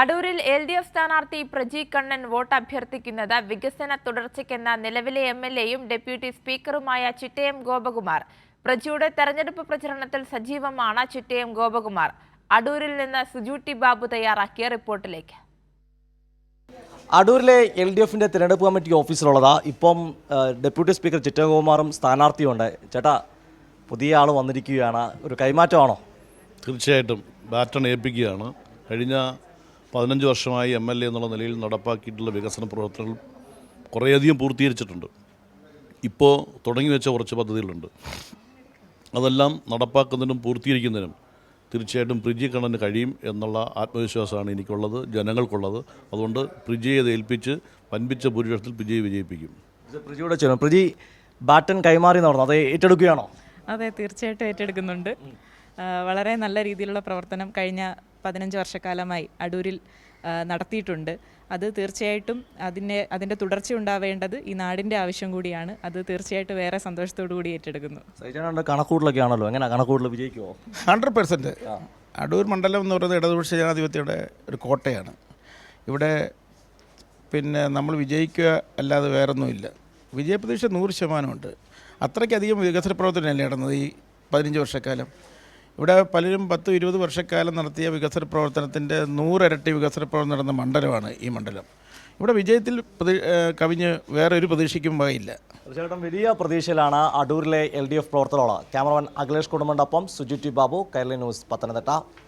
അടൂരിൽ LDF സ്ഥാനാർത്ഥി Praji Kannan vote അഭ്യർത്ഥിക്കുന്നത് വികസന തുടർച്ചയ്ക്കെന്ന നിലവിലെ MLAയും ഡെപ്യൂട്ടി സ്പീക്കറുമായ ചിറ്റയം ഗോപകുമാർ. പ്രജിയുടെ തെരഞ്ഞെടുപ്പ് പ്രചരണത്തിൽ സജീവമാണ് ചിറ്റയം ഗോപകുമാർ. അടൂരിൽ നിന്ന് സുജൂട്ടി ബാബു തയ്യാറാക്കിയ റിപ്പോർട്ടിലേക്ക്. അടൂരിലെ LDFിന്റെ തിരഞ്ഞെടുപ്പ് കമ്മിറ്റി ഓഫീസിലുള്ളതാ. ഇപ്പം ഡെപ്യൂട്ടി സ്പീക്കർ ചിറ്റയം ഗോപകുമാറും സ്ഥാനാർത്ഥിയുണ്ട്. ചേട്ടാ, പുതിയ ആൾ വന്നിരിക്കുകയാണ്. ഒരു കൈമാറ്റമാണോ? തീർച്ചയായിട്ടും ബാറ്റൺ ഏൽപ്പിക്കുകയാണ്. കഴിഞ്ഞ 15 വർഷമായി MLA എന്നുള്ള നിലയിൽ നടപ്പാക്കിയിട്ടുള്ള വികസന പ്രവർത്തനങ്ങൾ കുറേയധികം പൂർത്തീകരിച്ചിട്ടുണ്ട്. ഇപ്പോൾ തുടങ്ങി വെച്ച കുറച്ച് പദ്ധതികളുണ്ട്. അതെല്ലാം നടപ്പാക്കുന്നതിനും പൂർത്തീകരിക്കുന്നതിനും തീർച്ചയായിട്ടും പ്രജി കണ്ണന് കഴിയും എന്നുള്ള ആത്മവിശ്വാസമാണ് എനിക്കുള്ളത്, ജനങ്ങൾക്കുള്ളത്. അതുകൊണ്ട് പ്രജിയെ ഏൽപ്പിച്ച് വൻപിച്ച ഭൂരിപക്ഷത്തിൽ പ്രജിയെ വിജയിപ്പിക്കും. പ്രജിയുടെ പ്രജി ബാറ്റൺ കൈമാറി നടന്നു, അത് ഏറ്റെടുക്കുകയാണോ? അതെ, തീർച്ചയായിട്ടും ഏറ്റെടുക്കുന്നുണ്ട്. വളരെ നല്ല രീതിയിലുള്ള പ്രവർത്തനം കഴിഞ്ഞ 15 വർഷക്കാലമായി അടൂരിൽ നടത്തിയിട്ടുണ്ട്. അത് തീർച്ചയായിട്ടും അതിൻ്റെ തുടർച്ച ഉണ്ടാവേണ്ടത് ഈ നാടിൻ്റെ ആവശ്യം കൂടിയാണ്. അത് തീർച്ചയായിട്ടും വേറെ സന്തോഷത്തോടു കൂടി ഏറ്റെടുക്കുന്നു. കണക്കൂട്ടലൊക്കെ ആണല്ലോ, എങ്ങനെ കണക്കൂട്ടൽ വിജയിക്കുമോ? 100%. അടൂർ മണ്ഡലം എന്ന് പറയുന്നത് ഇടതുപക്ഷ ജനാധിപത്യയുടെ ഒരു കോട്ടയാണ്. ഇവിടെ നമ്മൾ വിജയിക്കുക അല്ലാതെ വേറൊന്നുമില്ല. വിജയപ്രതീക്ഷ 100% അത്രയ്ക്കധികം വികസന പ്രവർത്തനമല്ലേ നടന്നത് ഈ 15 വർഷക്കാലം. ഇവിടെ പലരും 10-20 വർഷക്കാലം നടത്തിയ വികസന പ്രവർത്തനത്തിൻ്റെ 100 ഇരട്ടി വികസന പ്രവർത്തനം നടന്ന മണ്ഡലമാണ് ഈ മണ്ഡലം. ഇവിടെ വിജയത്തിൽ കവിഞ്ഞ് വേറെ ഒരു പ്രതീക്ഷയ്ക്കും വകയില്ല. തീർച്ചയായിട്ടും വലിയ പ്രതീക്ഷയിലാണ് അടൂരിലെ LDF പ്രവർത്തകരോട്. ക്യാമറമാൻ അഖിലേഷ് കുടുംബണ്ടൊപ്പം സുജിറ്റി ബാബു, കൈരളി ന്യൂസ്, പത്തനംതിട്ട.